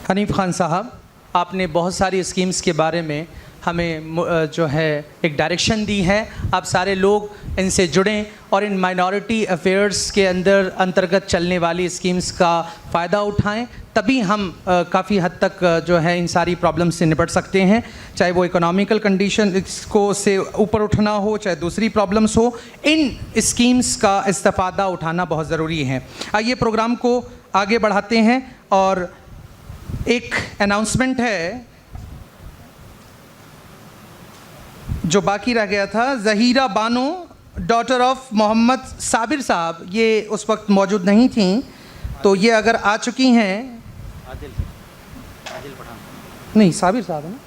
हनीफ खान साहब, आपने बहुत सारी स्कीम्स के बारे में हमें जो है एक डायरेक्शन दी है। आप सारे लोग इनसे जुड़ें और इन माइनॉरिटी अफेयर्स के अंतर्गत चलने वाली स्कीम्स का फ़ायदा उठाएं, तभी हम काफ़ी हद तक जो है इन सारी प्रॉब्लम्स से निपट सकते हैं। चाहे वो इकोनॉमिकल कंडीशन को से ऊपर उठना हो, चाहे दूसरी प्रॉब्लम्स हो, इन स्कीम्स का इस्तेफ़ादा उठाना बहुत ज़रूरी है। आइए प्रोग्राम को आगे बढ़ाते हैं और एक अनाउंसमेंट है जो बाकी रह गया था। ज़हीरा बानो, डॉटर ऑफ मोहम्मद साबिर साहब, ये उस वक्त मौजूद नहीं थी, तो ये अगर आ चुकी हैं। नहीं, साबिर साहब है ना?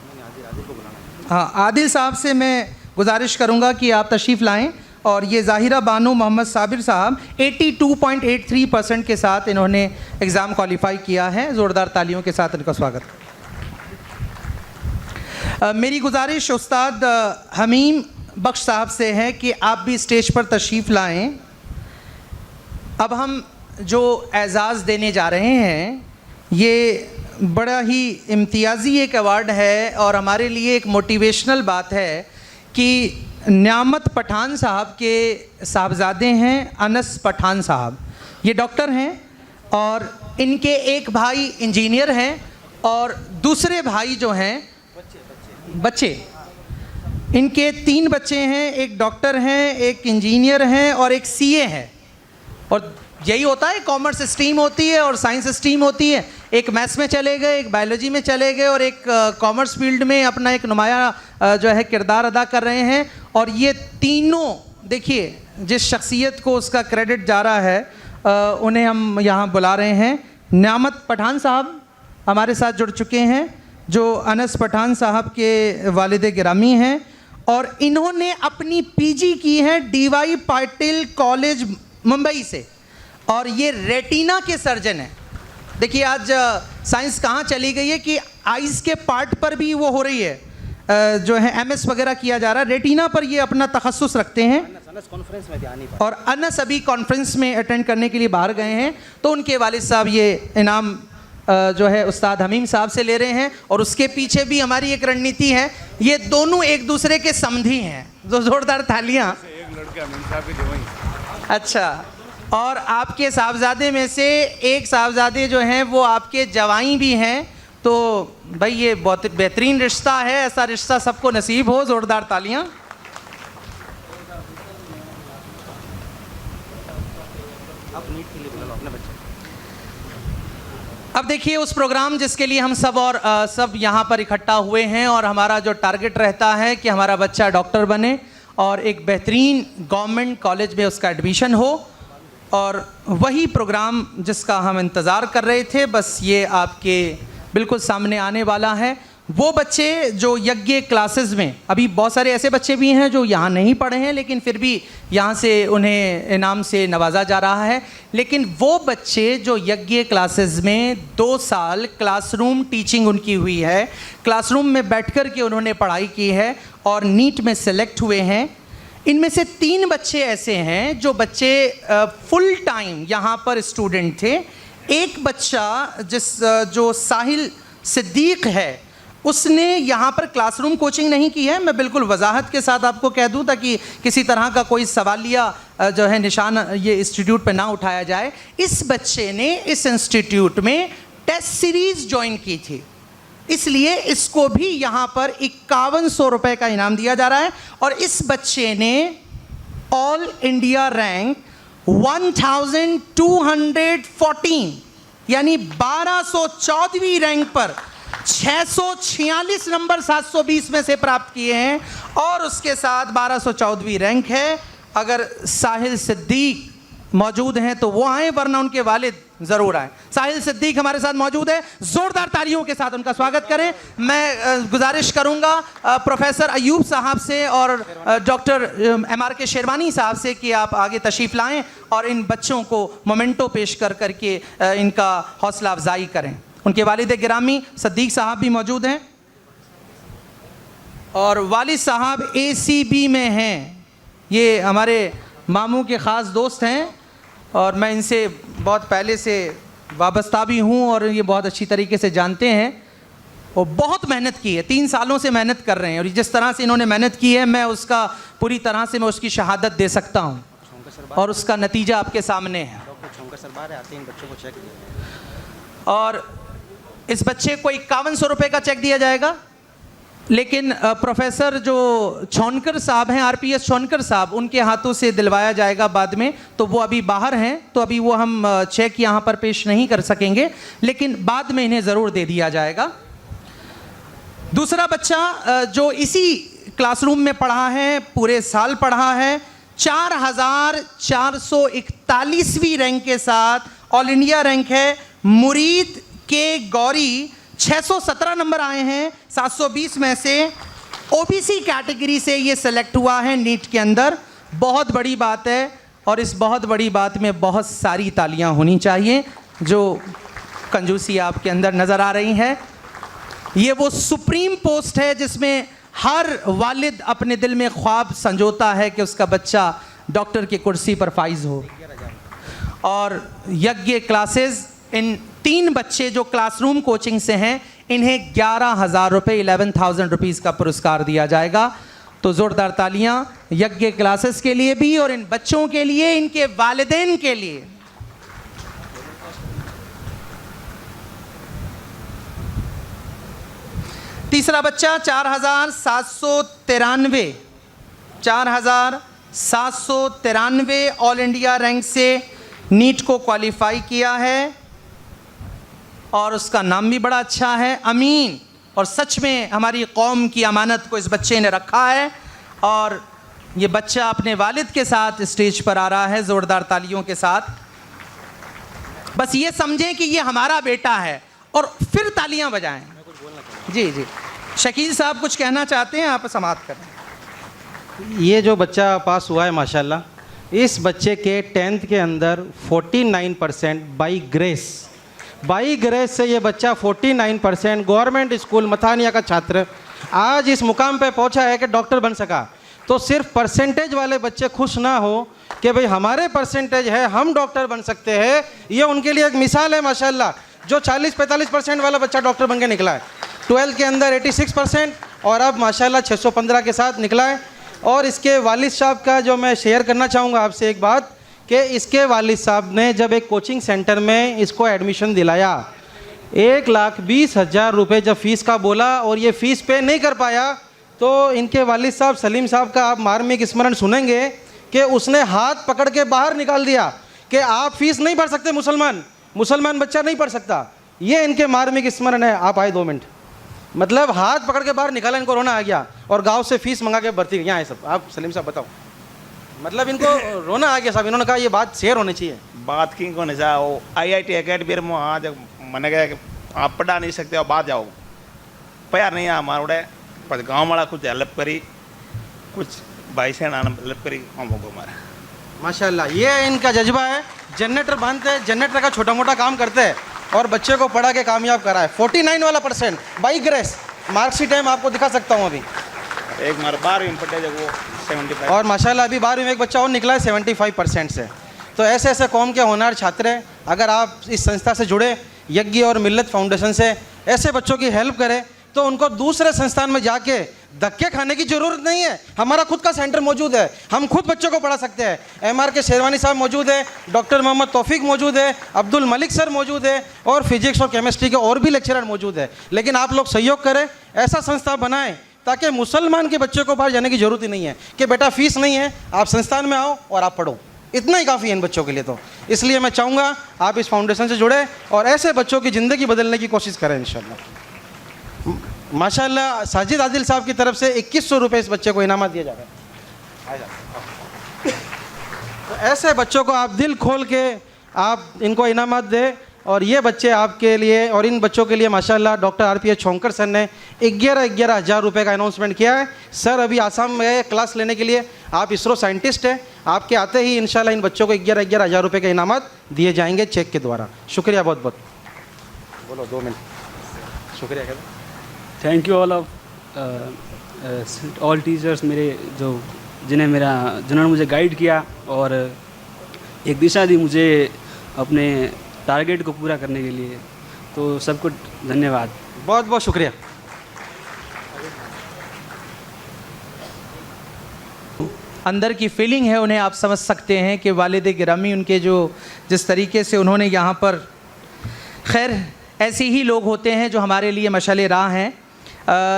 हाँ, आदिल साहब से मैं गुजारिश करूंगा कि आप तशरीफ़ लाएं। और ये ज़ाहिरा बानो मोहम्मद साबिर साहब 82.83% के साथ इन्होंने एग्ज़ाम क्वालिफाई किया है। ज़ोरदार तालियों के साथ इनका स्वागत। मेरी गुजारिश उस्ताद हमीम बख्श साहब से है कि आप भी स्टेज पर तशरीफ़ लाएं। अब हम जो एज़ाज़ देने जा रहे हैं, ये बड़ा ही इम्तियाज़ी एक अवार्ड है और हमारे लिए एक मोटिवेशनल बात है कि न्यामत पठान साहब के साहबजादे हैं अनस पठान साहब। ये डॉक्टर हैं और इनके एक भाई इंजीनियर हैं और दूसरे भाई जो हैं बच्चे, इनके 3 बच्चे हैं। एक डॉक्टर हैं, एक इंजीनियर हैं और एक सीए हैं। और यही होता है, कॉमर्स स्ट्रीम होती है और साइंस स्ट्रीम होती है। एक मैथ्स में चले गए, एक बायोलॉजी में चले गए और एक कॉमर्स फील्ड में अपना एक नुमाया जो है किरदार अदा कर रहे हैं। और ये तीनों देखिए, जिस शख्सियत को उसका क्रेडिट जा रहा है उन्हें हम यहाँ बुला रहे हैं। न्यामत पठान साहब हमारे साथ जुड़ चुके हैं, जो अनस पठान साहब के वालिद गिरामी हैं और इन्होंने अपनी पीजी की है डीवाई पाटिल कॉलेज मुंबई से और ये रेटिना के सर्जन हैं। देखिए आज साइंस कहाँ चली गई है कि आइज़ के पार्ट पर भी वो हो रही है, जो है एमएस वगैरह किया जा रहा है। रेटिना पर ये अपना तखस्सुस रखते हैं कॉन्फ्रेंस में ध्यान नहीं और अनस अभी कॉन्फ्रेंस में अटेंड करने के लिए बाहर गए हैं, तो उनके वालिद साहब ये इनाम जो है उस्ताद हमीम साहब से ले रहे हैं। और उसके पीछे भी हमारी एक रणनीति है, ये दोनों एक दूसरे के समधी हैं। जो जोरदार तालियां। एक लड़के हमीम साहब के जवाई। अच्छा, और आपके साहबजादे में से एक साहबजादे जो हैं वो आपके जवाई भी हैं। तो भाई ये बहुत बेहतरीन रिश्ता है, ऐसा रिश्ता सबको नसीब हो। जोरदार तालियां। अब देखिए उस प्रोग्राम जिसके लिए हम सब यहाँ पर इकट्ठा हुए हैं और हमारा जो टारगेट रहता है कि हमारा बच्चा डॉक्टर बने और एक बेहतरीन गवर्नमेंट कॉलेज में उसका एडमिशन हो, और वही प्रोग्राम जिसका हम इंतज़ार कर रहे थे बस ये आपके बिल्कुल सामने आने वाला है। वो बच्चे जो यज्ञ क्लासेस में, अभी बहुत सारे ऐसे बच्चे भी हैं जो यहाँ नहीं पढ़े हैं लेकिन फिर भी यहाँ से उन्हें इनाम से नवाजा जा रहा है, लेकिन वो बच्चे जो यज्ञ क्लासेस में 2 साल क्लासरूम टीचिंग उनकी हुई है, क्लासरूम में बैठ कर के उन्होंने पढ़ाई की है और नीट में सेलेक्ट हुए हैं, इनमें से 3 बच्चे ऐसे हैं जो बच्चे फुल टाइम यहाँ पर स्टूडेंट थे। एक बच्चा जो साहिल सिद्दीक है, उसने यहाँ पर क्लासरूम कोचिंग नहीं की है। मैं बिल्कुल वजाहत के साथ आपको कह दूँ ताकि किसी तरह का कोई सवालिया जो है निशान ये इंस्टीट्यूट पे ना उठाया जाए। इस बच्चे ने इस इंस्टीट्यूट में टेस्ट सीरीज़ ज्वाइन की थी, इसलिए इसको भी यहाँ पर 5100 रुपये का इनाम दिया जा रहा है। और इस बच्चे ने ऑल इंडिया रैंक 1214 यानी 1214वीं रैंक पर 646 नंबर 720 में से प्राप्त किए हैं और उसके साथ 1214वीं रैंक है। अगर साहिल सिद्दीक मौजूद हैं तो वो आए, वरना उनके वालिद ज़रूर आए। साहिल सिद्दीक हमारे साथ मौजूद है, ज़ोरदार तालियों के साथ उनका स्वागत करें। मैं गुजारिश करूंगा प्रोफेसर अयूब साहब से और डॉक्टर MRK शेरवानी साहब से कि आप आगे तशरीफ़ लाएं और इन बच्चों को मोमेंटो पेश कर करके इनका हौसला अफजाई करें। उनके वालिद गिरामी सिद्दीक साहब भी मौजूद हैं और वालिद साहब ACB में हैं। ये हमारे मामू के ख़ास दोस्त हैं और मैं इनसे बहुत पहले से वाबस्ता भी हूँ और ये बहुत अच्छी तरीके से जानते हैं और बहुत मेहनत की है, 3 सालों से मेहनत कर रहे हैं और जिस तरह से इन्होंने मेहनत की है मैं उसका पूरी तरह से मैं उसकी शहादत दे सकता हूँ और उसका नतीजा आपके सामने है। और इस बच्चे को 5100 रुपये का चेक दिया जाएगा, लेकिन प्रोफेसर जो छोनकर साहब हैं, आरपीएस छोनकर साहब, उनके हाथों से दिलवाया जाएगा बाद में, तो वो अभी बाहर हैं तो अभी वो हम चेक यहाँ पर पेश नहीं कर सकेंगे, लेकिन बाद में इन्हें ज़रूर दे दिया जाएगा। दूसरा बच्चा जो इसी क्लासरूम में पढ़ा है, पूरे साल पढ़ा है, 4441वीं रैंक के साथ ऑल इंडिया रैंक है, मुरीद के गौरी 617 नंबर आए हैं 720 में से, ओबीसी कैटेगरी से ये सेलेक्ट हुआ है नीट के अंदर। बहुत बड़ी बात है और इस बहुत बड़ी बात में बहुत सारी तालियां होनी चाहिए। जो कंजूसी आपके अंदर नज़र आ रही है, ये वो सुप्रीम पोस्ट है जिसमें हर वालिद अपने दिल में ख्वाब संजोता है कि उसका बच्चा डॉक्टर की कुर्सी पर फाइज हो। और यज्ञ क्लासेस, इन 3 बच्चे जो क्लासरूम कोचिंग से हैं, इन्हें 11,000 रुपये 11,000 रुपीज़ का पुरस्कार दिया जाएगा। तो ज़ोरदार तालियां यज्ञ क्लासेस के लिए भी और इन बच्चों के लिए, इनके वालिदैन के लिए। तीसरा बच्चा 4,793 ऑल इंडिया रैंक से नीट को क्वालिफाई किया है और उसका नाम भी बड़ा अच्छा है, अमीन। और सच में हमारी कौम की अमानत को इस बच्चे ने रखा है और ये बच्चा अपने वालिद के साथ स्टेज पर आ रहा है ज़ोरदार तालियों के साथ। बस ये समझें कि ये हमारा बेटा है और फिर तालियां बजाएं। जी जी, शकील साहब कुछ कहना चाहते हैं, आप समाप्त करें। ये जो बच्चा पास हुआ है माशाल्लाह, इस बच्चे के 10th के अंदर 49% बाई ग्रेस से ये बच्चा 49% गवर्नमेंट स्कूल मथानिया का छात्र आज इस मुकाम पे पहुंचा है कि डॉक्टर बन सका। तो सिर्फ परसेंटेज वाले बच्चे खुश ना हो कि भाई हमारे परसेंटेज है, हम डॉक्टर बन सकते हैं, ये उनके लिए एक मिसाल है माशाल्लाह। जो 40-45% वाला बच्चा डॉक्टर बन के निकला है, 12th के अंदर 86% और अब माशाल्लाह 615 के साथ निकला है। और इसके वालिद साहब का जो मैं शेयर करना चाहूँगा आपसे एक बात, कि इसके वालिद साहब ने जब एक कोचिंग सेंटर में इसको एडमिशन दिलाया, 1,20,000 रुपये जब फ़ीस का बोला और ये फ़ीस पे नहीं कर पाया, तो इनके वालिद साहब सलीम साहब का आप मार्मिक स्मरण सुनेंगे कि उसने हाथ पकड़ के बाहर निकाल दिया कि आप फ़ीस नहीं भर सकते, मुसलमान बच्चा नहीं पढ़ सकता। ये इनके मार्मिक स्मरण है। आप आए 2 मिनट, मतलब हाथ पकड़ के बाहर निकाला, इनको रोना आ गया और गांव से फीस मंगा के भर्ती यहाँ है सब। आप सलीम साहब बताओ, मतलब इनको रोना आ गया साहब। इन्होंने कहा ये बात शेयर होनी चाहिए। बात की को नहीं जाओ, IIT अकेडमी में वहाँ जब मैंने कहा कि आप पढ़ा नहीं सकते और बात जाओ, प्यार नहीं है हमारे पर गाँव वाला कुछ हेल्प करी, कुछ भाई से हेल्प करी हम लोगों हमारा माशाल्लाह। ये इनका जज्बा है। जनरेटर बांधते हैं, जनरेटर का छोटा मोटा काम करते हैं और बच्चे को पढ़ा के कामयाब करा है। 49 वाला % बाई ग्रेस, मार्कशीट है, मैं आपको दिखा सकता हूँ अभी। एक मार 12वीं में पढ़े जब वो 75 और माशाल्लाह अभी 12वीं में एक बच्चा और निकला है 75% से। तो ऐसे ऐसे कौम के होनहार छात्र हैं। अगर आप इस संस्था से जुड़े, यज्ञ और मिल्लत फाउंडेशन से, ऐसे बच्चों की हेल्प करें तो उनको दूसरे संस्थान में जाके धक्के खाने की ज़रूरत नहीं है। हमारा खुद का सेंटर मौजूद है, हम खुद बच्चों को पढ़ा सकते हैं। MR के शेरवानी साहब मौजूद है, डॉक्टर मोहम्मद तौफीक मौजूद है, अब्दुल मलिक सर मौजूद है और फिजिक्स और केमिस्ट्री के और भी लेक्चरर मौजूद है। लेकिन आप लोग सहयोग करें, ऐसा संस्था बनाएं ताकि मुसलमान के बच्चे को बाहर जाने की ज़रूरत ही नहीं है कि बेटा फ़ीस नहीं है, आप संस्थान में आओ और आप पढ़ो। इतना ही काफ़ी है इन बच्चों के लिए। तो इसलिए मैं चाहूँगा आप इस फाउंडेशन से जुड़े और ऐसे बच्चों की ज़िंदगी बदलने की कोशिश करें इंशाल्लाह। माशाल्लाह साजिद आदिल साहब की तरफ से 2100 रुपये इस बच्चे को इनामत दिया जा रहा है। तो ऐसे बच्चों को आप दिल खोल के आप इनको इनामत दें और ये बच्चे आपके लिए और इन बच्चों के लिए माशाल्लाह डॉक्टर RPS छोंकर सर ने 11,000 रुपये का अनाउंसमेंट किया है। सर अभी आसाम में क्लास लेने के लिए, आप इसरो साइंटिस्ट हैं, आपके आते ही इंशाल्लाह इन बच्चों को 11,000 रुपये के इनामत दिए जाएंगे चेक के द्वारा। शुक्रिया बहुत बहुत। बोलो 2 मिनट। शुक्रिया। थैंक यू ऑल टीचर्स मेरे जिन्होंने मुझे गाइड किया और एक दिशा दी मुझे अपने टारगेट को पूरा करने के लिए। तो सबको धन्यवाद। बहुत बहुत शुक्रिया। अंदर की फीलिंग है उन्हें आप समझ सकते हैं कि वालिद गिरामी उनके जो जिस तरीके से उन्होंने यहाँ पर, खैर ऐसे ही लोग होते हैं जो हमारे लिए मशाले राह हैं।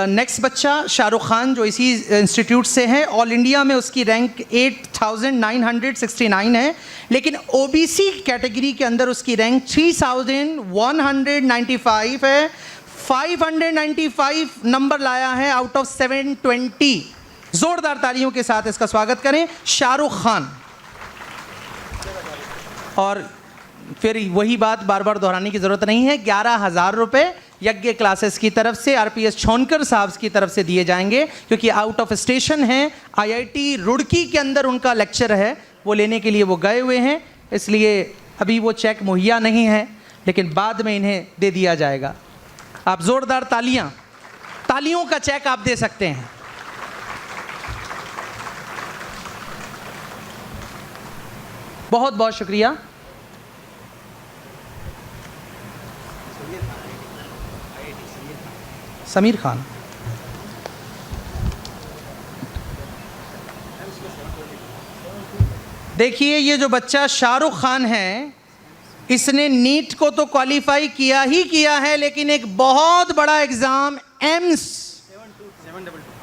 नेक्स्ट बच्चा शाहरुख खान जो इसी इंस्टीट्यूट से है। ऑल इंडिया में उसकी रैंक 8969 है, लेकिन ओबीसी कैटेगरी के अंदर उसकी रैंक 3195 है। 595 नंबर लाया है आउट ऑफ 720। जोरदार तालियों के साथ इसका स्वागत करें शाहरुख खान। और फिर वही बात बार बार दोहराने की ज़रूरत नहीं है, 11,000 रुपये यज्ञ क्लासेस की तरफ से आरपीएस छोनकर साहब की तरफ से दिए जाएंगे, क्योंकि आउट ऑफ स्टेशन हैं। आईआईटी रुड़की के अंदर उनका लेक्चर है, वो लेने के लिए वो गए हुए हैं, इसलिए अभी वो चेक मुहैया नहीं है, लेकिन बाद में इन्हें दे दिया जाएगा। आप ज़ोरदार तालियों का चेक आप दे सकते हैं। बहुत बहुत शुक्रिया। समीर खान, देखिए ये जो बच्चा शाहरुख खान है, इसने नीट को तो क्वालिफाई किया ही किया है, लेकिन एक बहुत बड़ा एग्जाम एम्स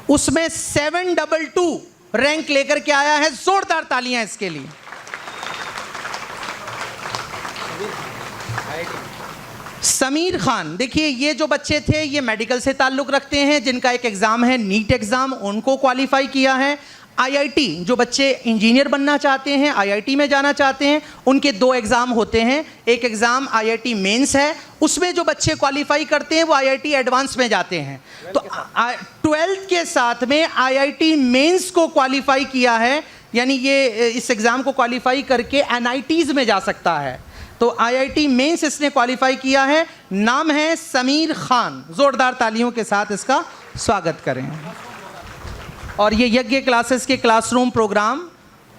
उसमें 722 रैंक लेकर के आया है। जोरदार तालियां इसके लिए। समीर खान, देखिए ये जो बच्चे थे ये मेडिकल से ताल्लुक़ रखते हैं, जिनका एक एग्ज़ाम है नीट एग्ज़ाम, उनको क्वालिफाई किया है। आईआईटी जो बच्चे इंजीनियर बनना चाहते हैं, आईआईटी में जाना चाहते हैं, उनके 2 एग्ज़ाम होते हैं। एक एग्ज़ाम आईआईटी मेंस है, उसमें जो बच्चे क्वालिफाई करते हैं वो आईआईटी एडवांस में जाते हैं। तो 12th के साथ में आईआईटी मेंस को क्वालिफाई किया है, यानी ये इस एग्ज़ाम को क्वालिफाई करके एनआईटीज़ में जा सकता है। तो आईआईटी मेंस इसने क्वालिफाई किया है। नाम है समीर खान। जोरदार तालियों के साथ इसका स्वागत करें। और ये यज्ञ क्लासेस के क्लासरूम प्रोग्राम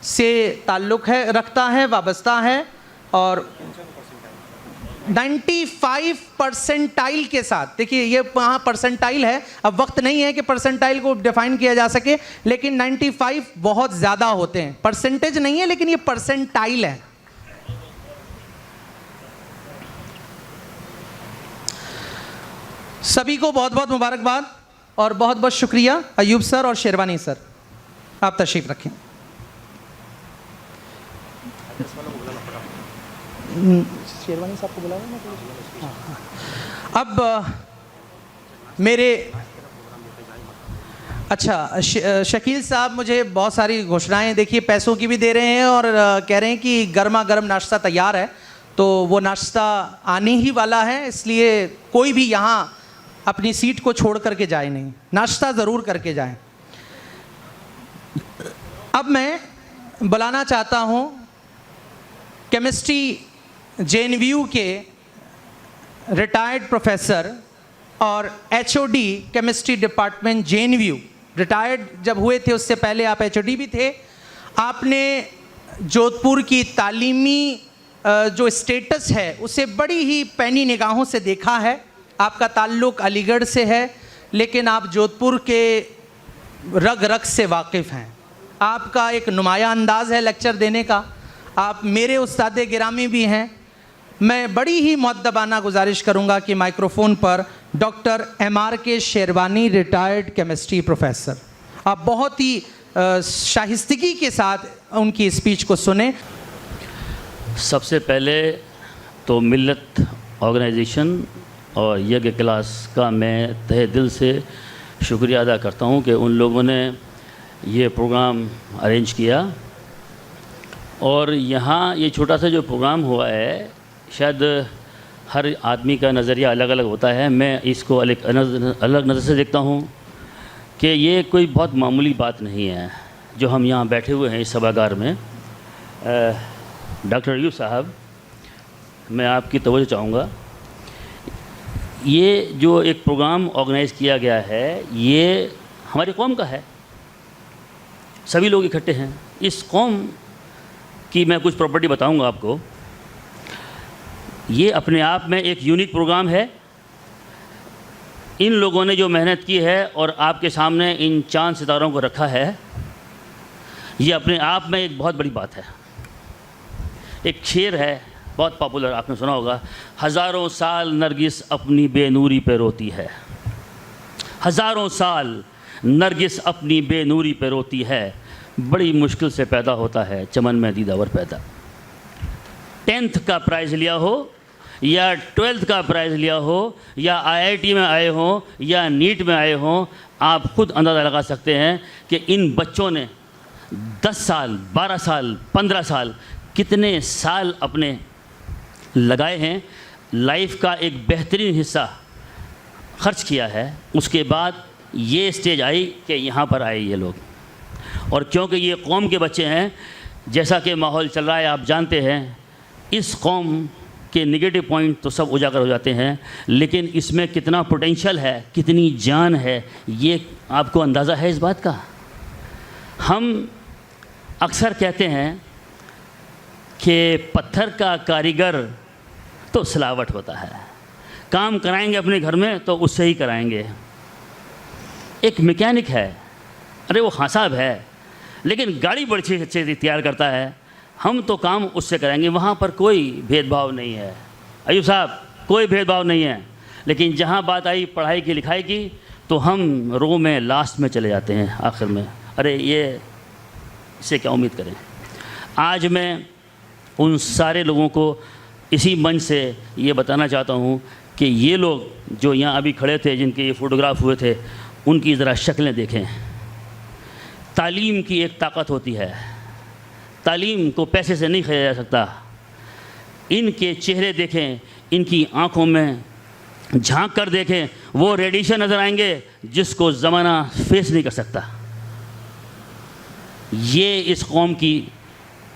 से ताल्लुक़ है, रखता है, वाबस्ता है, और 95 परसेंटाइल के साथ। देखिए ये वहाँ परसेंटाइल है, अब वक्त नहीं है कि परसेंटाइल को डिफाइन किया जा सके, लेकिन 95 बहुत ज़्यादा होते हैं। परसेंटेज नहीं है, लेकिन ये परसेंटाइल है। सभी को बहुत बहुत मुबारकबाद और बहुत बहुत शुक्रिया। अयूब सर और शेरवानी सर, आप तशरीफ़ रखें। शेरवानी साहब को बुलाया ना। अब मेरे अच्छा शकील साहब मुझे बहुत सारी घोषणाएं, देखिए पैसों की भी दे रहे हैं और कह रहे हैं कि गर्मा गर्म नाश्ता तैयार है, तो वो नाश्ता आने ही वाला है, इसलिए कोई भी यहाँ अपनी सीट को छोड़ करके जाए नहीं, नाश्ता ज़रूर करके जाए। अब मैं बुलाना चाहता हूँ केमिस्ट्री जेएनयू के रिटायर्ड प्रोफेसर और HOD chemistry department JNU, retired जब हुए थे उससे पहले आप एचओडी भी थे। आपने जोधपुर की तालीमी जो स्टेटस है उसे बड़ी ही पैनी निगाहों से देखा है। आपका ताल्लुक़ अलीगढ़ से है, लेकिन आप जोधपुर के रग रग से वाकिफ़ हैं। आपका एक नुमाया अंदाज़ है लेक्चर देने का। आप मेरे उस्ताद गिरामी भी हैं। मैं बड़ी ही मुअद्दबाना गुजारिश करूंगा कि माइक्रोफोन पर doctor MRK sherwani, retired chemistry professor, आप बहुत ही शाइस्तगी के साथ उनकी स्पीच को सुने। सबसे पहले तो मिल्लत ऑर्गेनाइजेशन और यज्ञ क्लास का मैं तहे दिल से शुक्रिया अदा करता हूं कि उन लोगों ने ये प्रोग्राम अरेंज किया। और यहाँ ये छोटा सा जो प्रोग्राम हुआ है, शायद हर आदमी का नज़रिया अलग अलग होता है। मैं इसको अलग नज़र से देखता हूँ कि ये कोई बहुत मामूली बात नहीं है जो हम यहाँ बैठे हुए हैं इस सभागार में। डॉक्टर अयूब साहब, मैं आपकी तवज्जो चाहूँगा, ये जो एक प्रोग्राम ऑर्गेनाइज़ किया गया है ये हमारी कौम का है, सभी लोग इकट्ठे हैं। इस कौम की मैं कुछ प्रॉपर्टी बताऊंगा आपको। ये अपने आप में एक यूनिक प्रोग्राम है। इन लोगों ने जो मेहनत की है और आपके सामने इन चांद सितारों को रखा है, ये अपने आप में एक बहुत बड़ी बात है। एक शेर है बहुत पॉपुलर, आपने सुना होगा, हज़ारों साल नरगिस अपनी बेनूरी पे रोती है। हज़ारों साल नरगिस अपनी बेनूरी पे रोती है, बड़ी मुश्किल से पैदा होता है चमन में दीदावर पैदा। 10th का प्राइज़ लिया हो या 12th का प्राइज़ लिया हो या IIT में आए हो या नीट में आए हो, आप खुद अंदाज़ा लगा सकते हैं कि इन बच्चों ने 10 साल, 12 साल, 15 साल, कितने साल अपने लगाए हैं, लाइफ का एक बेहतरीन हिस्सा खर्च किया है। उसके बाद ये स्टेज आई कि यहाँ पर आए ये लोग। और क्योंकि ये कौम के बच्चे हैं, जैसा कि माहौल चल रहा है आप जानते हैं, इस कौम के नेगेटिव पॉइंट तो सब उजागर हो जाते हैं, लेकिन इसमें कितना पोटेंशियल है, कितनी जान है, ये आपको अंदाज़ा है इस बात का। हम अक्सर कहते हैं कि पत्थर का कारीगर तो सिलावट होता है, काम कराएंगे अपने घर में तो उससे ही कराएंगे। एक मैकेनिक है, अरे वो हाँ साहब है, लेकिन गाड़ी बड़ी अच्छी तैयार करता है, हम तो काम उससे कराएंगे। वहाँ पर कोई भेदभाव नहीं है अयूब साहब, कोई भेदभाव नहीं है। लेकिन जहाँ बात आई पढ़ाई की लिखाई की, तो हम रो में लास्ट में चले जाते हैं आखिर में। अरे ये इससे क्या उम्मीद करें। आज मैं उन सारे लोगों को इसी मंच से ये बताना चाहता हूँ कि ये लोग जो यहाँ अभी खड़े थे, जिनके ये फ़ोटोग्राफ हुए थे, उनकी ज़रा शक्लें देखें। तालीम की एक ताकत होती है, तालीम को पैसे से नहीं ख़रीदा जा सकता। इनके चेहरे देखें, इनकी आँखों में झांक कर देखें, वो रेडिएशन नज़र आएंगे जिसको ज़माना फेस नहीं कर सकता। ये इस कौम की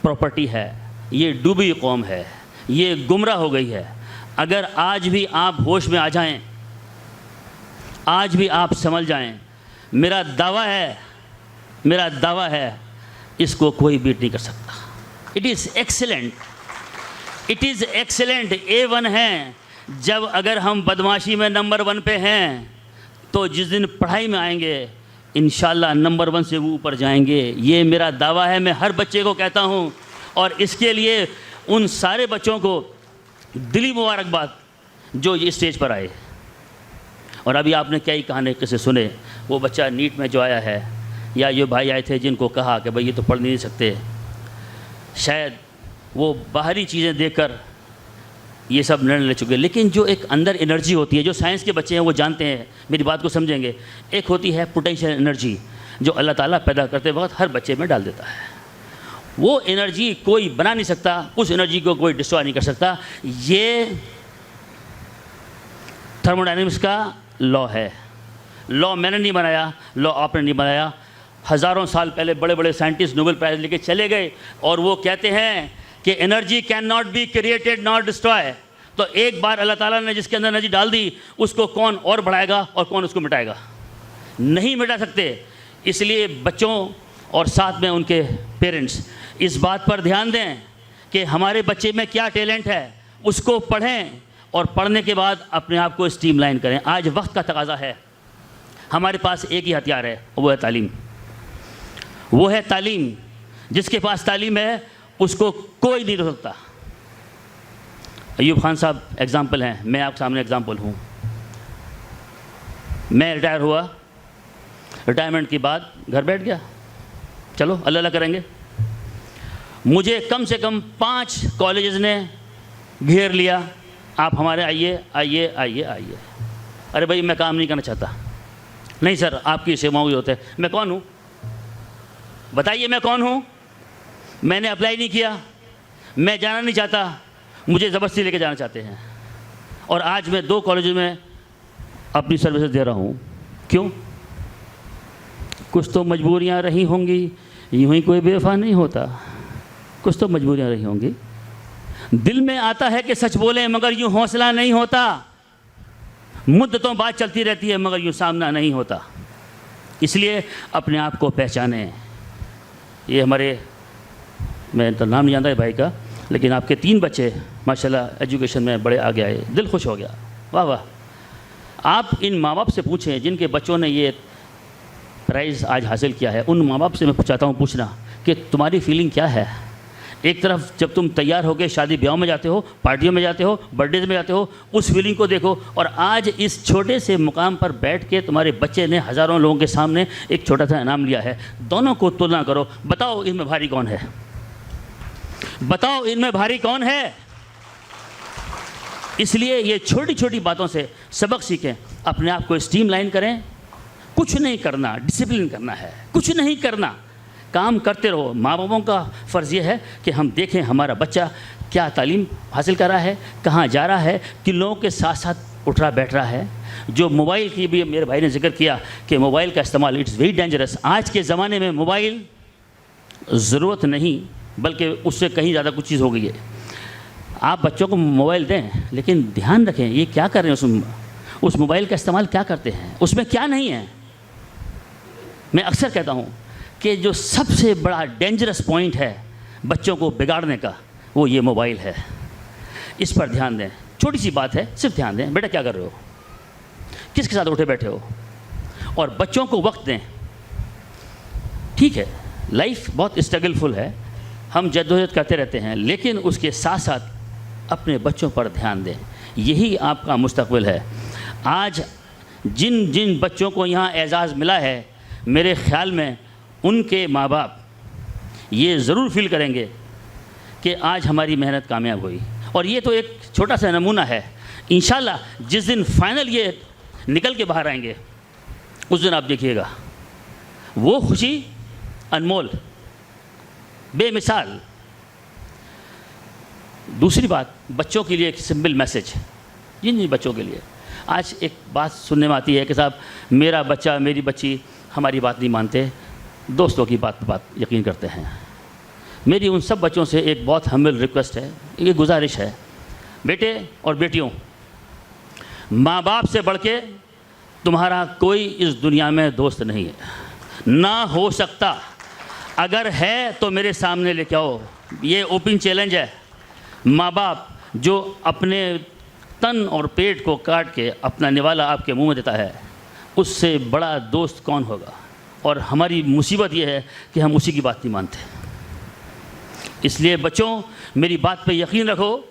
प्रॉपर्टी है, ये डूबी कौम है, ये गुमराह हो गई है। अगर आज भी आप होश में आ जाएं, आज भी आप समझ जाएं, मेरा दावा है इसको कोई बीट नहीं कर सकता। It is excellent, it is excellent, A1 है। जब अगर हम बदमाशी में नंबर 1 पे हैं, तो जिस दिन पढ़ाई में आएंगे इंशाल्लाह नंबर 1 से वो ऊपर जाएंगे। ये मेरा दावा है, मैं हर बच्चे को कहता हूँ। और इसके लिए उन सारे बच्चों को दिली मुबारकबाद जो ये स्टेज पर आए। और अभी आपने क्या ही कहानी किसे सुने, वो बच्चा नीट में जो आया है, या ये भाई आए थे जिनको कहा कि भाई ये तो पढ़ नहीं सकते, शायद वो बाहरी चीज़ें देखकर ये सब निर्णय ले चुके। लेकिन जो एक अंदर एनर्जी होती है, जो साइंस के बच्चे हैं वो जानते हैं, मेरी बात को समझेंगे। एक होती है पोटेंशियल एनर्जी, जो अल्लाह ताला पैदा करते वक्त हर बच्चे में डाल देता है। वो एनर्जी कोई बना नहीं सकता, उस एनर्जी को कोई डिस्ट्रॉय नहीं कर सकता। ये थर्मोडायनेमिक्स का लॉ है। लॉ मैंने नहीं बनाया, लॉ आपने नहीं बनाया। हज़ारों साल पहले बड़े बड़े साइंटिस्ट नोबेल प्राइज़ लेके चले गए, और वो कहते हैं कि energy can not be created not destroy. तो एक बार अल्लाह ताला ने जिसके अंदर एनर्जी डाल दी, उसको कौन और बढ़ाएगा और कौन उसको मिटाएगा? नहीं मिटा सकते। इसलिए बच्चों और साथ में उनके पेरेंट्स इस बात पर ध्यान दें कि हमारे बच्चे में क्या टैलेंट है, उसको पढ़ें, और पढ़ने के बाद अपने आप को स्ट्रीमलाइन करें। आज वक्त का तकाजा है, हमारे पास एक ही हथियार है, वो है तालीम। वो है तालीम। जिसके पास तालीम है उसको कोई नहीं रोक सकता। अयूब खान साहब एग्जाम्पल हैं, मैं आपके सामने एग्जाम्पल हूँ। मैं रिटायर हुआ, रिटायरमेंट के बाद घर बैठ गया, चलो अल्लाह अल्लाह करेंगे। मुझे कम से कम 5 कॉलेजेस ने घेर लिया, आप हमारे आइए आइए आइए आइए। अरे भाई मैं काम नहीं करना चाहता। नहीं सर, आपकी सेवाओं की होते हैं। मैं कौन हूँ बताइए, मैं कौन हूँ? मैंने अप्लाई नहीं किया, मैं जाना नहीं चाहता, मुझे ज़बरदस्ती लेके जाना चाहते हैं। और आज मैं 2 कॉलेजों में अपनी सर्विसेज दे रहा हूँ। क्यों? कुछ तो मजबूरियाँ रही होंगी, यूँ ही कोई बेवफा नहीं होता। कुछ तो मजबूरियाँ रही होंगी। दिल में आता है कि सच बोलें, मगर यूँ हौसला नहीं होता। मुद्दतों बात चलती रहती है, मगर यूँ सामना नहीं होता। इसलिए अपने आप को पहचानें। ये हमारे, मैं तो नाम नहीं जानता है भाई का, लेकिन आपके 3 बच्चे माशाल्लाह एजुकेशन में बड़े आगे आए, दिल खुश हो गया, वाह वाह। आप इन माँ बाप से पूछें जिनके बच्चों ने ये प्राइज़ आज हासिल किया है, उन माँ बाप से मैं चाहता हूँ पूछना कि तुम्हारी फीलिंग क्या है। एक तरफ जब तुम तैयार होकर शादी ब्याह में जाते हो, पार्टियों में जाते हो, बर्थडे में जाते हो, उस फीलिंग को देखो, और आज इस छोटे से मुकाम पर बैठ के तुम्हारे बच्चे ने हज़ारों लोगों के सामने एक छोटा सा इनाम लिया है। दोनों को तुलना करो, बताओ इनमें भारी कौन है, बताओ इनमें भारी कौन है। इसलिए ये छोटी छोटी बातों से सबक सीखें, अपने आप को स्ट्रीमलाइन करें। कुछ नहीं करना, डिसिप्लिन करना है, कुछ नहीं करना, काम करते रहो। माँ बापों का फ़र्ज़ ये है कि हम देखें हमारा बच्चा क्या तालीम हासिल कर रहा है, कहाँ जा रहा है, किन लोगों के साथ साथ उठ रहा बैठ रहा है। जो मोबाइल की भी मेरे भाई ने जिक्र किया कि मोबाइल का इस्तेमाल इट्स वेरी डेंजरस। आज के ज़माने में मोबाइल ज़रूरत नहीं बल्कि उससे कहीं ज़्यादा कुछ चीज़ हो गई है। आप बच्चों को मोबाइल दें, लेकिन ध्यान रखें ये क्या कर रहे हैं, उस मोबाइल का इस्तेमाल क्या करते हैं, उसमें क्या नहीं है। मैं अक्सर कहता हूँ कि जो सबसे बड़ा डेंजरस पॉइंट है बच्चों को बिगाड़ने का, वो ये मोबाइल है। इस पर ध्यान दें, छोटी सी बात है, सिर्फ ध्यान दें, बेटा क्या कर रहे हो, किसके साथ उठे बैठे हो, और बच्चों को वक्त दें। ठीक है, लाइफ बहुत स्ट्रगलफुल है, हम जद्दोजहद करते रहते हैं, लेकिन उसके साथ साथ अपने बच्चों पर ध्यान दें, यही आपका मुस्तकबिल है। आज जिन जिन बच्चों को यहाँ एजाज़ मिला है, मेरे ख़्याल में उनके माँ बाप ये ज़रूर फील करेंगे कि आज हमारी मेहनत कामयाब हुई। और ये तो एक छोटा सा नमूना है। इंशाल्लाह जिस दिन फाइनल ये निकल के बाहर आएंगे, उस दिन आप देखिएगा वो खुशी अनमोल, बेमिसाल। दूसरी बात, बच्चों के लिए एक सिंपल मैसेज, जिन बच्चों के लिए आज एक बात सुनने में आती है कि साहब मेरा बच्चा मेरी बच्ची हमारी बात नहीं मानते, दोस्तों की बात यकीन करते हैं। मेरी उन सब बच्चों से एक बहुत हम्बल रिक्वेस्ट है, ये गुजारिश है, बेटे और बेटियों, माँ बाप से बढ़ के तुम्हारा कोई इस दुनिया में दोस्त नहीं है, ना हो सकता। अगर है तो मेरे सामने लेके आओ, ये ओपन चैलेंज है। माँ बाप जो अपने तन और पेट को काट के अपना निवाला आपके मुंह में देता है, उससे बड़ा दोस्त कौन होगा। और हमारी मुसीबत ये है कि हम उसी की बात नहीं मानते। इसलिए बच्चों, मेरी बात पे यकीन रखो,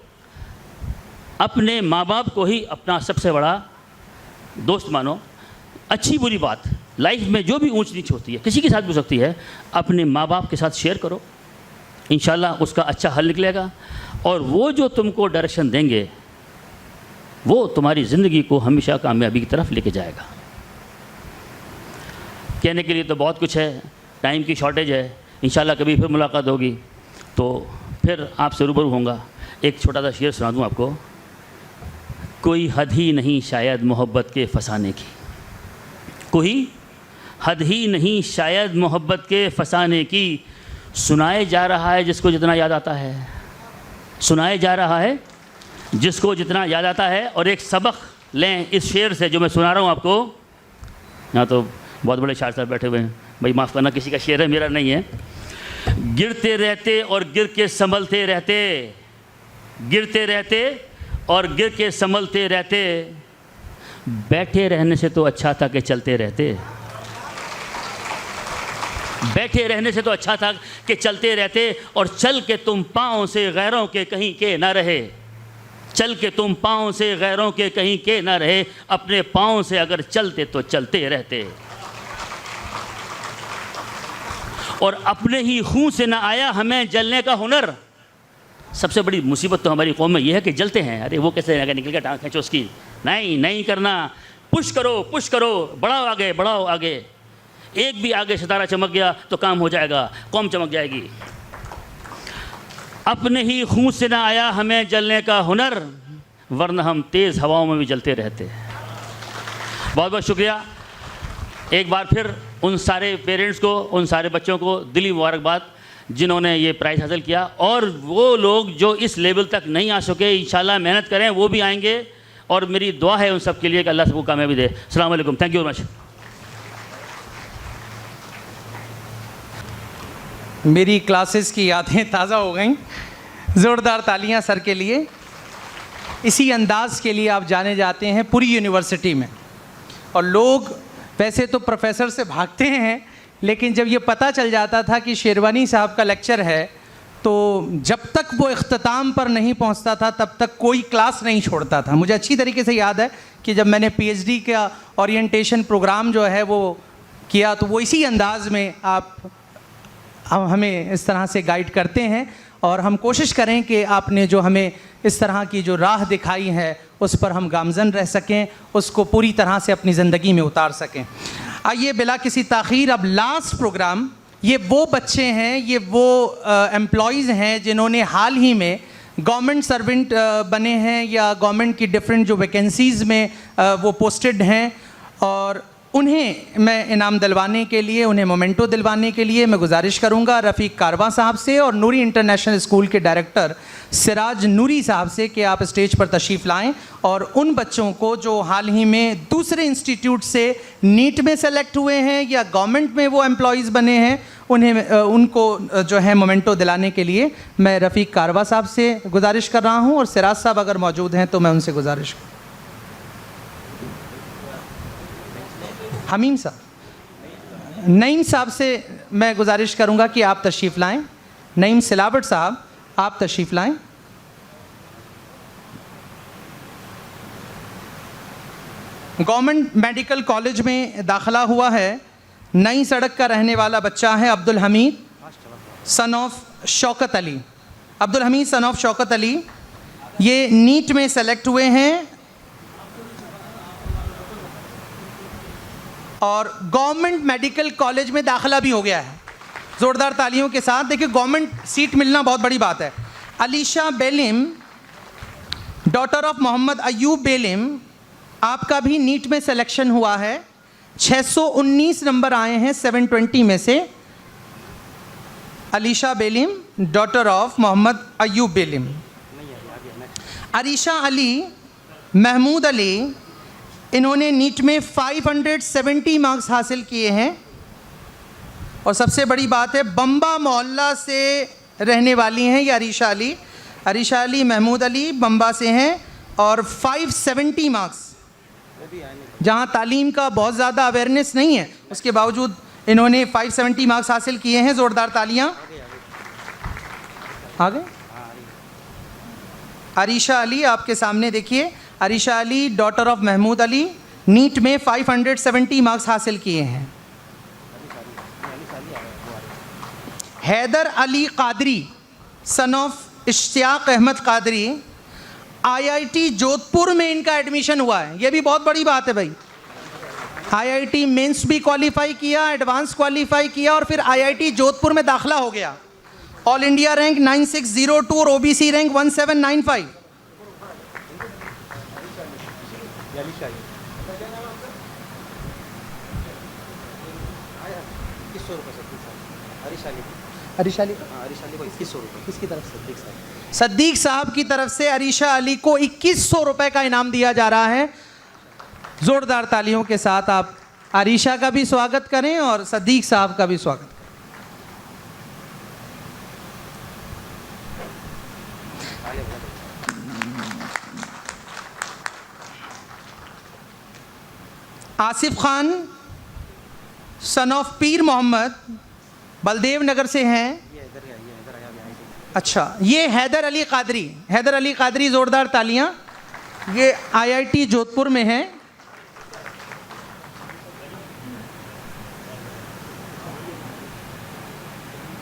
अपने माँ बाप को ही अपना सबसे बड़ा दोस्त मानो। अच्छी बुरी बात लाइफ में जो भी ऊंच नीच होती है, किसी के साथ भी हो सकती है, अपने माँ बाप के साथ शेयर करो, इंशाल्लाह उसका अच्छा हल निकलेगा। और वो जो तुमको डायरेक्शन देंगे, वो तुम्हारी ज़िंदगी को हमेशा कामयाबी की तरफ लेके जाएगा। कहने के लिए तो बहुत कुछ है, टाइम की शॉर्टेज है। इंशाल्लाह कभी फिर मुलाकात होगी तो फिर आपसे रूबरू होऊंगा। एक छोटा सा शेर सुना दूँ आपको। कोई हद ही नहीं शायद मोहब्बत के फसाने की, कोई हद ही नहीं शायद मोहब्बत के फसाने की, सुनाए जा रहा है जिसको जितना याद आता है, सुनाए जा रहा है जिसको जितना याद आता है। और एक सबक लें इस शेर से जो मैं सुना रहा हूँ आपको। यहाँ तो बहुत बड़े शायर साहब बैठे हुए हैं, भाई माफ़ करना, किसी का शेर है, मेरा नहीं है। गिरते रहते और गिर के संभलते रहते, गिरते रहते और गिर के संभलते रहते, बैठे रहने से तो अच्छा था कि चलते रहते, बैठे रहने से तो अच्छा था कि चलते रहते। और चल के तुम पाँव से गैरों के कहीं के ना रहे, चल के तुम पाँव से गैरों के कहीं के ना रहे, अपने पाँव से अगर चलते तो चलते रहते। और अपने ही खून से ना आया हमें जलने का हुनर। सबसे बड़ी मुसीबत तो हमारी कौम में यह है कि जलते हैं, अरे वो कैसे अगर निकल के टांग खींचो उसकी, नहीं नहीं करना, पुश करो पुश करो, बढ़ाओ आगे बढ़ाओ आगे। एक भी आगे सितारा चमक गया तो काम हो जाएगा, कौम चमक जाएगी। अपने ही खून से ना आया हमें जलने का हुनर, वरना हम तेज़ हवाओं में भी जलते रहते। बहुत बहुत शुक्रिया एक बार फिर उन सारे पेरेंट्स को, उन सारे बच्चों को दिली मुबारकबाद जिन्होंने ये प्राइज़ हासिल किया। और वो लोग जो इस लेवल तक नहीं आ सके, इंशाल्लाह मेहनत करें, वो भी आएंगे। और मेरी दुआ है उन सब के लिए कि अल्लाह सबको कामयाबी दे। अस्सलाम वालेकुम, थैंक यू वेरी मच। मेरी क्लासेस की यादें ताज़ा हो गई। ज़ोरदार तालियां सर के लिए। इसी अंदाज के लिए आप जाने जाते हैं पूरी यूनिवर्सिटी में, और लोग वैसे तो प्रोफेसर से भागते हैं, लेकिन जब ये पता चल जाता था कि शेरवानी साहब का लेक्चर है, तो जब तक वो इख्तिताम पर नहीं पहुंचता था तब तक कोई क्लास नहीं छोड़ता था। मुझे अच्छी तरीके से याद है कि जब मैंने पीएचडी का ओरिएंटेशन प्रोग्राम जो है वो किया, तो वो इसी अंदाज में आप हमें इस तरह से गाइड करते हैं, और हम कोशिश करें कि आपने जो हमें इस तरह की जो राह दिखाई है उस पर हम गामजन रह सकें, उसको पूरी तरह से अपनी ज़िंदगी में उतार सकें। आइए बिला किसी ताख़ीर अब लास्ट प्रोग्राम, ये वो बच्चे हैं, ये वो एम्प्लॉयज़ हैं जिन्होंने हाल ही में गवर्नमेंट सर्वेंट बने हैं या गवर्नमेंट की डिफरेंट जो वैकेंसीज़ में वो पोस्टेड हैं, और उन्हें मैं इनाम दिलवाने के लिए, उन्हें मोमेंटो दिलवाने के लिए मैं गुजारिश करूंगा रफ़ीक कारवां साहब से और नूरी इंटरनेशनल स्कूल के डायरेक्टर सिराज नूरी साहब से कि आप स्टेज पर तशरीफ़ लाएं और उन बच्चों को जो हाल ही में दूसरे इंस्टीट्यूट से नीट में सेलेक्ट हुए हैं या गवर्नमेंट में वो एम्प्लॉयज़ बने हैं, उन्हें उनको जो है मोमेंटो दिलाने के लिए मैं रफ़ीक कारवां साहब से गुजारिश कर रहा हूँ, और सिराज साहब अगर मौजूद हैं तो मैं उनसे गुजारिश करूँ। हमीम साहब, नईम साहब से मैं गुजारिश करूंगा कि आप तशरीफ़ लाएं। नईम सिलावट साहब, आप तशरीफ़ लाएं। गवर्नमेंट मेडिकल कॉलेज में दाखिला हुआ है, नई सड़क का रहने वाला बच्चा है Abdul Hamid son of Shaukat Ali. Abdul Hamid son of Shaukat Ali ये नीट में सेलेक्ट हुए हैं और गवर्नमेंट मेडिकल कॉलेज में दाखिला भी हो गया है। ज़ोरदार तालियों के साथ। देखिए, गवर्नमेंट सीट मिलना बहुत बड़ी बात है। अलीशा बेलिम, डॉटर ऑफ मोहम्मद अयूब बेलिम, आपका भी नीट में सिलेक्शन हुआ है। 619 नंबर आए हैं 720 में से। Alisha Belim, daughter of Mohammad Ayub Belim. अरीशा अली, महमूद अली, इन्होंने नीट में 570 मार्क्स हासिल किए हैं। और सबसे बड़ी बात है, बम्बा मोहल्ला से रहने वाली हैं ये अरीशा अली। अरीशा अली, महमूद अली बम्बा से हैं और 570 मार्क्स, जहां तालीम का बहुत ज़्यादा अवेयरनेस नहीं है उसके बावजूद इन्होंने 570 मार्क्स हासिल किए हैं। ज़ोरदार तालियां। आगे अरीशा अली आपके सामने देखिए। Arisha Ali, daughter of Mahmood Ali, NEET में 570 मार्क्स हासिल किए हैं। Haider Ali Qadri, son of Ishtiaq Ahmed Qadri, IIT Jodhpur में इनका एडमिशन हुआ है। ये भी बहुत बड़ी बात है भाई। आईआईटी मेंस भी क्वालिफाई किया, एडवांस क्वालिफाई किया और फिर आईआईटी जोधपुर में दाखिला हो गया। ऑल इंडिया रैंक 9602 और ओबीसी रैंक 1795। अरीशा अली को 2100 रुपये किसकी तरफ से? सद्दीक साहब की तरफ से अरीशा अली को 2100 रुपये का इनाम दिया जा रहा है। जोरदार तालियों के साथ आप अरीशा का भी स्वागत करें और सद्दीक साहब का भी स्वागत करें। आसिफ खान, सन ऑफ पीर मोहम्मद, बलदेव नगर से हैं। अच्छा, ये हैदर अली कादरी, हैदर अली कादरी, ज़ोरदार तालियां। ये आईआईटी जोधपुर में हैं।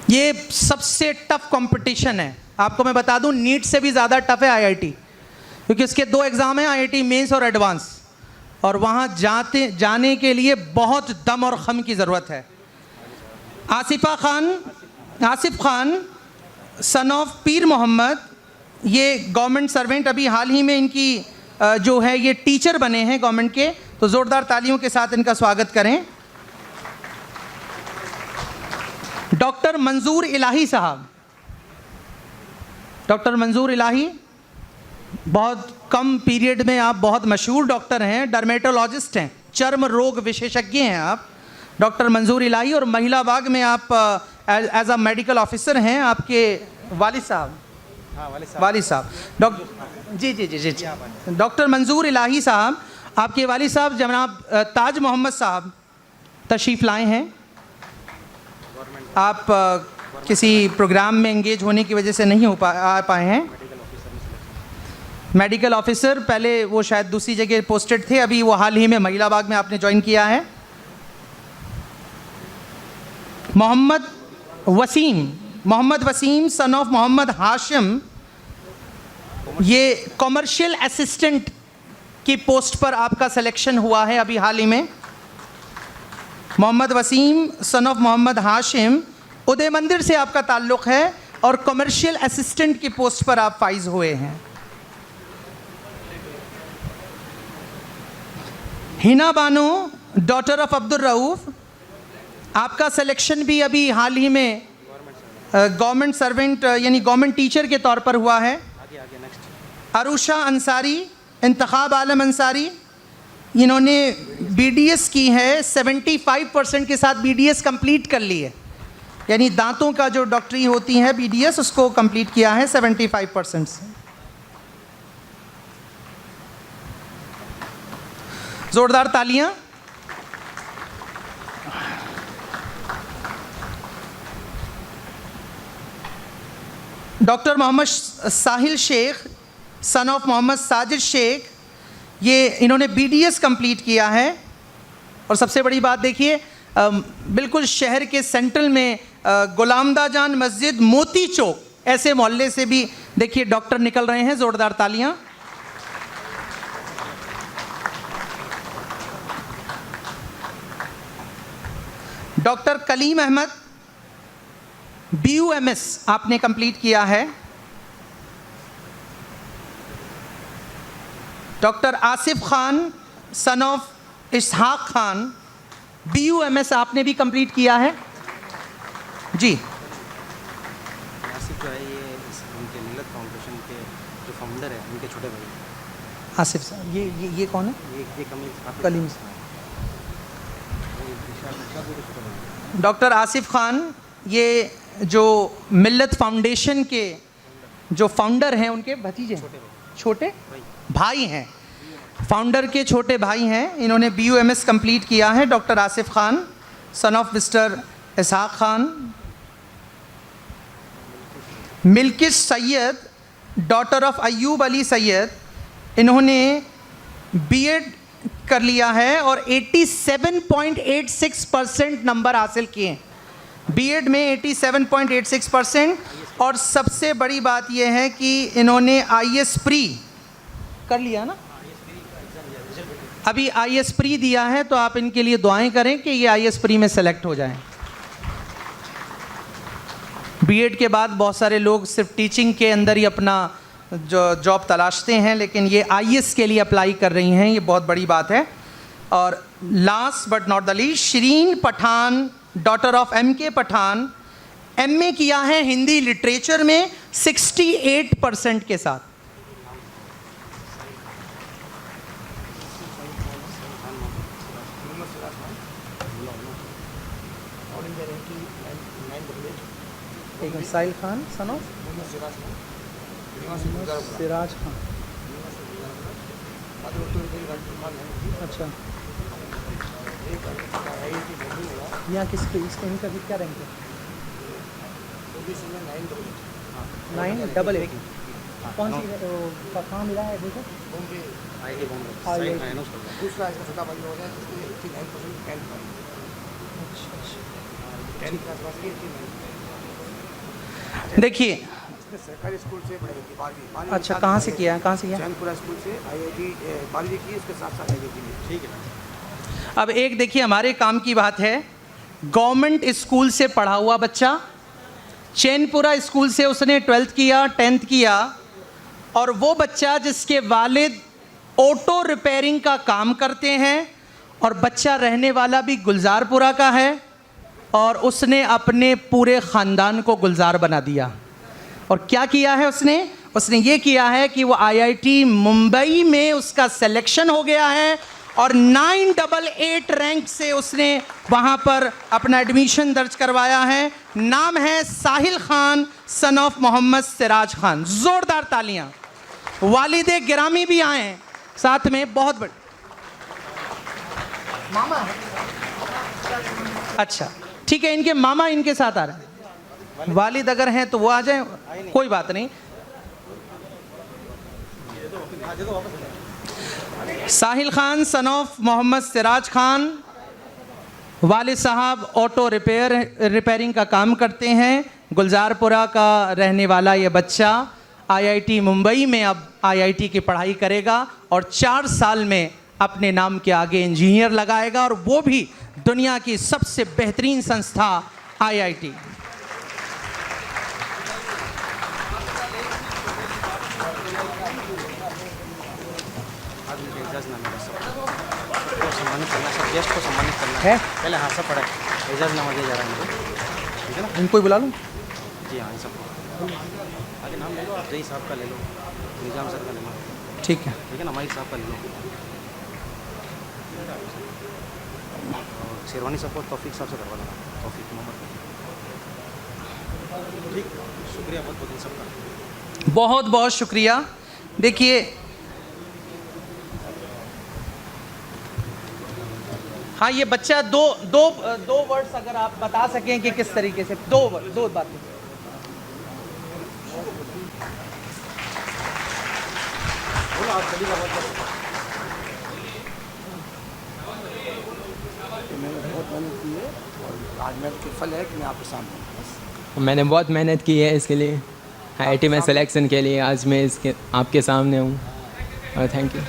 ये सबसे टफ कंपटीशन है, आपको मैं बता दूं, नीट से भी ज़्यादा टफ है आईआईटी, क्योंकि इसके 2 एग्ज़ाम हैं, आईआईटी मेंस और एडवांस, और वहाँ जाने के लिए बहुत दम और खम की ज़रूरत है। आसिफ खान, सन ऑफ पीर मोहम्मद, ये गवर्नमेंट सर्वेंट, अभी हाल ही में इनकी जो है ये टीचर बने हैं गवर्नमेंट के, तो ज़ोरदार तालियों के साथ इनका स्वागत करें। डॉक्टर मंजूर इलाही साहब, डॉक्टर मंजूर इलाही, बहुत कम पीरियड में आप बहुत मशहूर डॉक्टर हैं, डर्मेटोलॉजिस्ट हैं, चर्म रोग विशेषज्ञ हैं आप, डॉक्टर मंजूर इलाही, और महिला बाग में आप एज अ मेडिकल ऑफिसर हैं। आपके वालिद साहब, वालिद साहब डॉक्टर जी डॉक्टर मंजूर इलाही साहब, आपके वालिद साहब जनाब ताज मोहम्मद साहब तशरीफ़ लाए हैं। आप किसी प्रोग्राम में एंगेज होने की वजह से नहीं आ पाए हैं। मेडिकल ऑफिसर, पहले वो शायद दूसरी जगह पोस्टेड थे, अभी वो हाल ही में महिला बाग में आपने ज्वाइन किया है। मोहम्मद वसीम सन ऑफ मोहम्मद हाशिम, ये कॉमर्शियल असिस्टेंट की पोस्ट पर आपका सिलेक्शन हुआ है अभी हाल ही में। मोहम्मद वसीम सन ऑफ मोहम्मद हाशिम, उदय मंदिर से आपका ताल्लुक़ है और कॉमर्शियल असिस्टेंट की पोस्ट पर आप फाइज हुए हैं। हिना बानो डॉटर ऑफ अब्दुल रऊफ़, आपका सिलेक्शन भी अभी हाल ही में गवर्नमेंट सर्वेंट यानी गवर्नमेंट टीचर के तौर पर हुआ है। अरुषा अंसारी, इंतखाब आलम अंसारी, इन्होंने BDS की है, 75% के साथ BDS कंप्लीट कर ली है, यानी दांतों का जो डॉक्टरी होती है BDS, उसको कंप्लीट किया है 75% से। ज़ोरदार तालियां। Doctor Mohammad Sahil Sheikh son of Mohammad Sajid Sheikh, ये इन्होंने BDS कंप्लीट किया है। और सबसे बड़ी बात देखिए, बिल्कुल शहर के सेंट्रल में गुलामदा जान मस्जिद, मोती चौक, ऐसे मोहल्ले से भी देखिए डॉक्टर निकल रहे हैं। ज़ोरदार तालियां। डॉक्टर कलीम अहमद BUMS आपने कंप्लीट किया है। Doctor Asif Khan son of Ishaq Khan, BUMS आपने भी कंप्लीट किया है जी। आसिफ जो है ये उनके मिल्लत फाउंडेशन के जो फाउंडर है, उनके छोटे भाई आसिफ साहब, ये कौन है? ये कलीम साहब। डॉक्टर आसिफ खान, ये जो मिल्लत फाउंडेशन के जो फाउंडर हैं, उनके भतीजे हैं, छोटे भाई हैं, फाउंडर के छोटे भाई हैं। इन्होंने BUMS कंप्लीट किया है। Doctor Asif Khan son of mister Ishaq Khan. Milkis Sayyed daughter of Ayub Ali Sayyed, इन्होंने B.Ed कर लिया है और 87.86% नंबर हासिल किए। B.Ed में 87.86%। और सबसे बड़ी बात यह है कि इन्होंने IS प्री कर लिया ना, अभी IS प्री दिया है, तो आप इनके लिए दुआएं करें कि ये IS प्री में सेलेक्ट हो जाएं। B.Ed के बाद बहुत सारे लोग सिर्फ टीचिंग के अंदर ही अपना जो जॉब तलाशते हैं, लेकिन ये IS के लिए अप्लाई कर रही हैं, ये बहुत बड़ी बात है। और last but not the least, Shirin Pathan daughter of MK Pathan, MA किया है हिंदी लिटरेचर में 68% के साथ। साहिल खान सन ऑफ सिराज खान, अच्छा, यहाँ इसका इनका भी क्या रैंक है? 988। कौन सी कहाँ मिला है? देखो दूसरा इसका छोटा भाई हो गया, 89%। देखिए सरकारी स्कूल से पढ़ाई। अच्छा, कहाँ से किया है? कहाँ से किया? चैनपुरा स्कूल से IIT 12वीं की, उसके साथ साथ IIT की। ठीक है। अब एक देखिए हमारे काम की बात है, गवर्नमेंट स्कूल से पढ़ा हुआ बच्चा, चैनपुरा स्कूल से उसने 12th किया, 10th किया, और वो बच्चा जिसके वालिद ऑटो रिपेयरिंग का काम करते हैं और बच्चा रहने वाला भी गुलजारपुरा का है, और उसने अपने पूरे ख़ानदान को गुलजार बना दिया। और क्या किया है उसने ये किया है कि वो IIT मुंबई में उसका सिलेक्शन हो गया है और 988 रैंक से उसने वहाँ पर अपना एडमिशन दर्ज करवाया है। नाम है साहिल खान सन ऑफ मोहम्मद सिराज खान। ज़ोरदार तालियां। वालिदे गिरामी भी आए हैं साथ में, बहुत बड़े मामा। अच्छा ठीक है, इनके मामा इनके साथ आ रहे हैं। वालिद अगर हैं तो वो आ जाएं, कोई बात नहीं। साहिल खान सन ऑफ मोहम्मद सिराज खान, वालिद साहब ऑटो रिपेयरिंग का काम करते हैं। गुलजारपुरा का रहने वाला ये बच्चा आईआईटी मुंबई में अब आईआईटी की पढ़ाई करेगा और 4 साल में अपने नाम के आगे इंजीनियर लगाएगा, और वो भी दुनिया की सबसे बेहतरीन संस्था आईआईटी। गेस्ट को सम्मानित करना है। पहले हाँ सब पढ़ा है, एजाजनामा दिया जा रहा है मुझे, ठीक है ना। इनको ही बुला लूँ? जी हाँ, सब आगे नाम ले लो आप, जई साहब का ले लो, निजाम सर का ले लो, ठीक है। ठीक है ना, माइक साहब का ले लो, और शेरवानी सबको तौफीक साहब से करवा लेना, तौफीक मोहम्मद। ठीक, शुक्रिया बहुत बहुत इन सबका। बहुत बहुत शुक्रिया। देखिए हाँ, ये बच्चा दो वर्ड्स अगर आप बता सकें कि किस तरीके से, दो बातें। मैंने बहुत मेहनत की है और आज मेहनत के फल है कि मैं आपके सामने हूँ। बस मैंने बहुत मेहनत की है इसके लिए, आईआईटी में सिलेक्शन के लिए। आज मैं इसके आपके सामने हूँ और थैंक यू।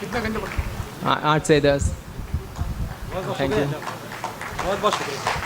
कितने घंटे 8 से 10। बहुत बहुत थैंक यू। शुक्रिया, बहुत बहुत शुक्रिया।